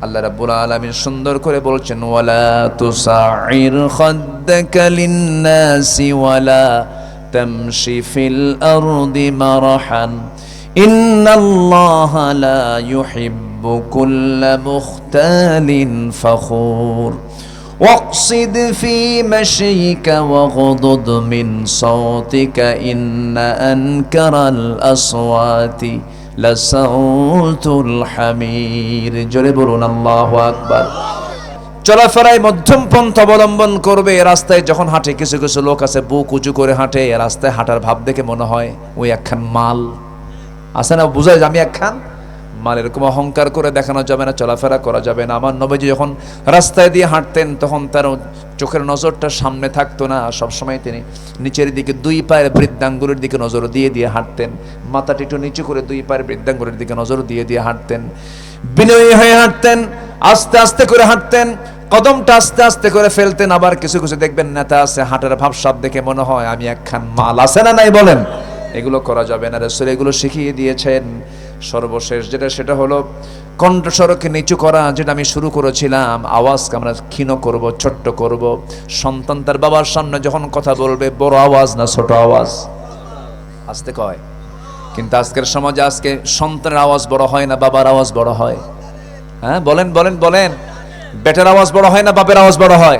আল্লাহ রাব্বুল আলামিন সুন্দর করে বলছেন, ওয়ালা তুসাইর খাদ্দাকা লিন্নাসি ওয়ালা তামশি ফিল আরদি মারহান ইন্নাল্লাহা লা ইউহিব্বু কুল্লা মুখতালিন ফখুর واقصد في مشيك واغضض من صوتك إن أنكر الأصوات لصوت الحمير জোরে বলুন আল্লাহু আকবার। চলাফেরায় মধ্যম পন্থা অবলম্বন করবে। রাস্তায় যখন হাঁটে, কিছু কিছু লোক আছে বুক উঁচু করে হাঁটে, রাস্তায় হাঁটার ভাব দেখে মনে হয় ওই একখান মাল আছে না, বুঝায় যে আমি একখান মাল। এরকম অহংকার করে দেখানো যাবে না, চলাফেরা করা যাবে না। আমার নবীজি যখন রাস্তায় দিয়ে হাঁটতেন তখন তার চোখের নজরটা সামনে থাকতো না, সবসময় তিনি নিচের দিকে দুই পায়ের বৃদ্ধাঙ্গুলের দিকে নজর দিয়ে দিয়ে হাঁটতেন। মাথাটি একটু নিচু করে দুই পায়ের বৃদ্ধাঙ্গুলের দিকে নজর দিয়ে দিয়ে হাঁটতেন। বিনয়ী হয়ে হাঁটতেন, আস্তে আস্তে করে হাঁটতেন, কদমটা আস্তে আস্তে করে ফেলতেন। আবার কিছু কিছু দেখবেন নেতা আছে, হাঁটার ভাবসাব দেখে মনে হয় আমি একখান মাল, আছে না নাই বলেন? এগুলো করা যাবে না। রাসূল এগুলো শিখিয়ে দিয়েছেন। সর্বশেষ যেটা, সেটা হলো কণ্ঠস্বরকে নিচু করা, যেটা আমি শুরু করেছিলাম। আওয়াজকে আমরা ক্ষীণ করব, ছোট্ট করব। সন্তান তার বাবার সামনে যখন কথা বলবে, বড় আওয়াজ না ছোট আওয়াজ? আস্তে কয়। কিন্তু আজকের সমাজে আজকে সন্তানের আওয়াজ বড় হয় না বাবার আওয়াজ বড় হয়? হ্যাঁ বলেন বলেন বলেন, বেটার আওয়াজ বড় হয় না বাপের আওয়াজ বড় হয়?